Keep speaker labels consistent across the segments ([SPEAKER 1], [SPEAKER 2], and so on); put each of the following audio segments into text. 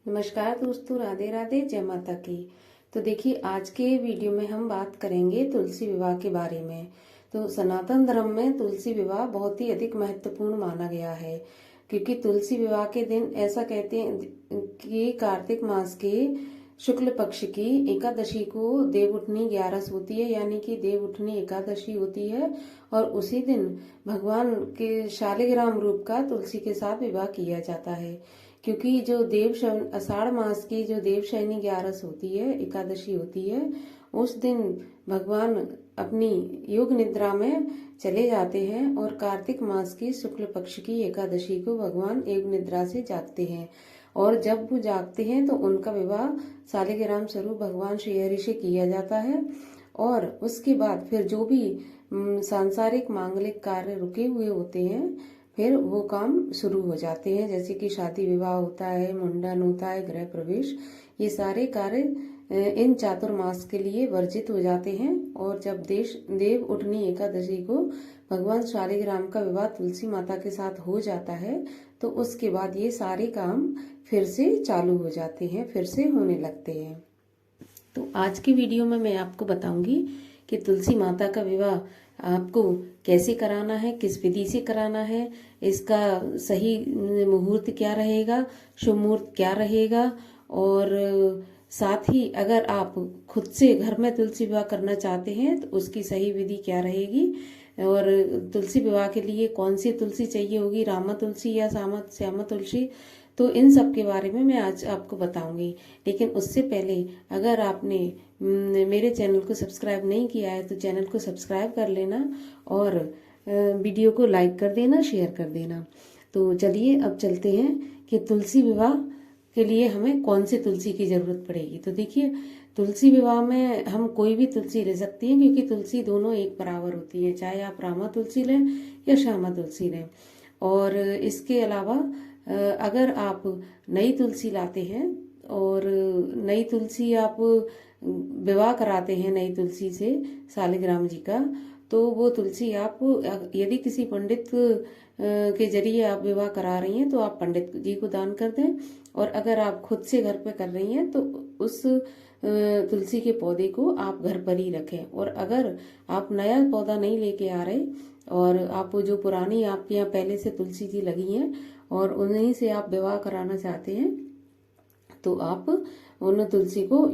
[SPEAKER 1] नमस्कार दोस्तों, राधे राधे, जय माता की। तो देखिए, आज के वीडियो में हम बात करेंगे तुलसी विवाह के बारे में। तो सनातन धर्म में तुलसी विवाह बहुत ही अधिक महत्वपूर्ण माना गया है, क्योंकि तुलसी विवाह के दिन ऐसा कहते हैं कि कार्तिक मास के शुक्ल पक्ष की एकादशी को देव उठनी 11 होती है, यानी कि देव उठनी एकादशी होती है। और उसी दिन भगवान के शालिग्राम रूप का तुलसी के साथ विवाह किया जाता है, क्योंकि जो आषाढ़ मास की जो देवशयनी 11 होती है, एकादशी होती है, उस दिन भगवान अपनी योग निद्रा में चले जाते हैं और कार्तिक मास की शुक्ल पक्ष की एकादशी को भगवान योग निद्रा से जागते हैं। और जब वो जागते हैं तो उनका विवाह शालिग्राम स्वरूप भगवान श्री हरि से किया जाता है। और उसके बाद फिर जो भी सांसारिक मांगलिक कार्य रुके हुए होते हैं, फिर वो काम शुरू हो जाते हैं, जैसे कि शादी विवाह होता है, मुंडन होता है, गृह प्रवेश। ये सारे कार्य इन चातुर्मास के लिए वर्जित हो जाते हैं। और जब देव उठनी एकादशी को भगवान शालिग्राम का विवाह तुलसी माता के साथ हो जाता है, तो उसके बाद ये सारे काम फिर से चालू हो जाते हैं, फिर से होने लगते हैं। तो आज की वीडियो में मैं आपको बताऊंगी कि तुलसी माता का विवाह आपको कैसे कराना है, किस विधि से कराना है, इसका सही मुहूर्त क्या रहेगा, शुभ मुहूर्त क्या रहेगा। और साथ ही अगर आप खुद से घर में तुलसी विवाह करना चाहते हैं तो उसकी सही विधि क्या रहेगी, और तुलसी विवाह के लिए कौन सी तुलसी चाहिए होगी, रामा तुलसी या श्यामा तुलसी, तो इन सब के बारे में मैं आज आपको बताऊंगी। लेकिन उससे पहले अगर आपने मेरे चैनल को सब्सक्राइब नहीं किया है तो चैनल को सब्सक्राइब कर लेना और वीडियो को लाइक कर देना, शेयर कर देना। तो चलिए अब चलते हैं कि तुलसी विवाह के लिए हमें कौन सी तुलसी की जरूरत पड़ेगी। तो देखिए, तुलसी विवाह में हम कोई भी तुलसी ले सकती हैं, क्योंकि तुलसी दोनों एक बराबर होती है, चाहे आप रामा तुलसी लें या श्यामा तुलसी लें। और इसके अलावा अगर आप नई तुलसी लाते हैं और नई तुलसी आप विवाह कराते हैं नई तुलसी से शालिग्राम जी का, तो वो तुलसी आप यदि किसी पंडित के जरिए आप विवाह करा रही हैं तो आप पंडित जी को दान कर दें। और अगर आप खुद से घर पे कर रही हैं तो उस तुलसी के पौधे को आप घर पर ही रखें। और अगर आप नया पौधा नहीं लेके आ रहे और आप जो पुरानी आपके यहाँ पहले से तुलसी जी लगी हैं और उन्हीं से आप विवाह कराना चाहते हैं, तो आप उन तुलसी को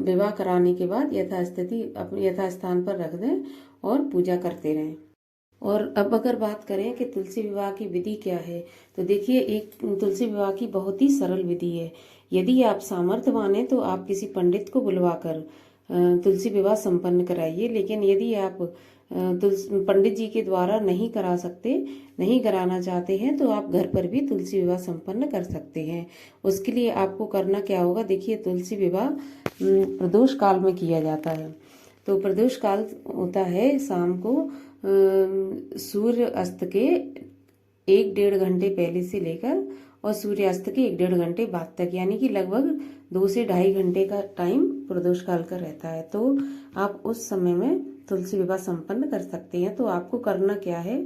[SPEAKER 1] विवाह कराने के बाद यथास्थिति अपने यथास्थान पर रख दें और पूजा करते रहें। और अब अगर बात करें कि तुलसी विवाह की विधि क्या है, तो देखिए, एक तुलसी विवाह की बहुत ही सरल विधि है। यदि आप सामर्थ्यवान हैं तो आप किसी पंडित को बुलवाकर तुलसी विवाह संपन्न कराइए। लेकिन यदि आप पंडित जी के द्वारा नहीं करा सकते, नहीं कराना चाहते हैं, तो आप घर पर भी तुलसी विवाह संपन्न कर सकते हैं। उसके लिए आपको करना क्या होगा, देखिए, तुलसी विवाह प्रदोष काल में किया जाता है। तो प्रदोष काल होता है शाम को सूर्य अस्त के 1-1.5 घंटे पहले से लेकर और सूर्यास्त के 1-1.5 घंटे बाद तक, यानी कि लगभग 2 से 2.5 घंटे का टाइम प्रदोष काल का रहता है। तो आप उस समय में तुलसी विवाह संपन्न कर सकते हैं। तो आपको करना क्या है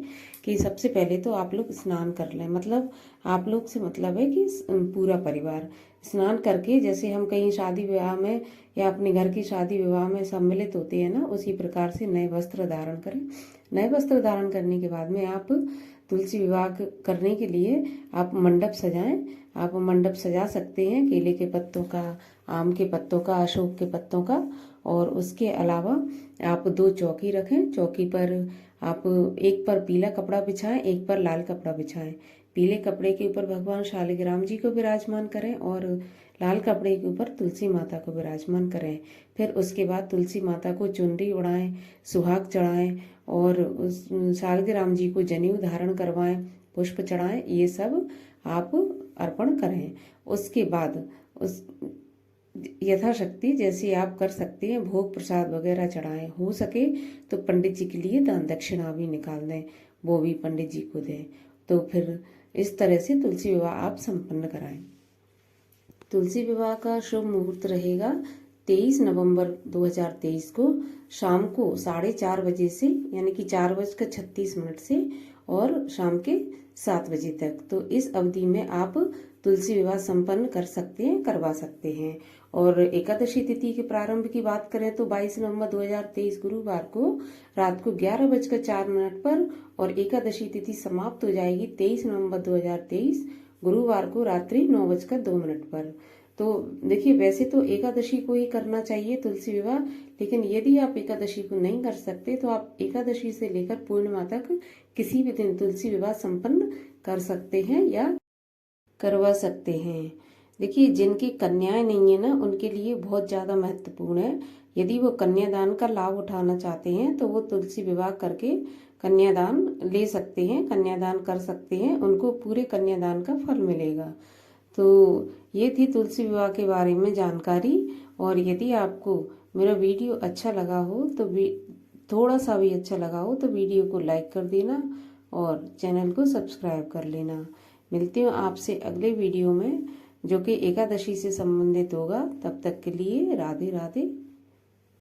[SPEAKER 1] कि सबसे पहले तो आप लोग स्नान कर लें, मतलब आप लोग से मतलब है कि पूरा परिवार स्नान करके, जैसे हम कहीं शादी विवाह में या अपने घर की शादी विवाह में सम्मिलित होते हैं ना, उसी प्रकार से नए वस्त्र धारण करें। नए वस्त्र धारण करने के बाद में आप तुलसी विवाह करने के लिए आप मंडप सजाएं। आप मंडप सजा सकते हैं केले के पत्तों का, आम के पत्तों का, अशोक के पत्तों का। और उसके अलावा आप 2 चौकी रखें। चौकी पर आप एक पर पीला कपड़ा बिछाएं, एक पर लाल कपड़ा बिछाएं। पीले कपड़े के ऊपर भगवान शालिग्राम जी को विराजमान करें और लाल कपड़े के ऊपर तुलसी माता को विराजमान करें। फिर उसके बाद तुलसी माता को चुनरी उड़ाएं, सुहाग चढ़ाएं और उस शालिग्राम जी को जनेऊ धारण करवाएं, पुष्प चढ़ाएं। ये सब आप अर्पण करें। उसके बाद उस यथाशक्ति जैसे आप कर सकते हैं भोग प्रसाद वगैरह चढ़ाएं। हो सके तो पंडित जी के लिए दान दक्षिणा भी निकाल दें, वो भी पंडित जी को दें। तो फिर इस तरह से तुलसी विवाह आप संपन्न कराएं। तुलसी विवाह का शुभ मुहूर्त रहेगा 23 नवंबर 2023 को शाम को 4:30 बजे से, यानी कि 4:36 से और शाम के 7 बजे तक। तो इस अवधि में आप तुलसी विवाह संपन्न कर सकते हैं, करवा सकते हैं। और एकादशी तिथि के प्रारंभ की बात करें तो 22 नवंबर 2023 गुरुवार को रात को 11:04 पर और एकादशी तिथि समाप्त हो जाएगी 23 नवंबर 2023 गुरुवार को रात्रि 9:02 पर। तो देखिए, वैसे तो एकादशी को ही करना चाहिए तुलसी विवाह, लेकिन यदि आप एकादशी को नहीं कर सकते तो आप एकादशी से लेकर पूर्णिमा तक किसी भी दिन तुलसी विवाह संपन्न कर सकते हैं या करवा सकते हैं। देखिए, जिनकी कन्याएं नहीं है ना, उनके लिए बहुत ज़्यादा महत्वपूर्ण है। यदि वो कन्यादान का लाभ उठाना चाहते हैं तो वो तुलसी विवाह करके कन्यादान ले सकते हैं, कन्यादान कर सकते हैं, उनको पूरे कन्यादान का फल मिलेगा। तो ये थी तुलसी विवाह के बारे में जानकारी। और यदि आपको मेरा वीडियो अच्छा लगा हो तो थोड़ा सा भी अच्छा लगा हो तो वीडियो को लाइक कर देना और चैनल को सब्सक्राइब कर लेना। मिलती हूँ आपसे अगले वीडियो में, जो कि एकादशी से संबंधित होगा। तब तक के लिए राधे राधे।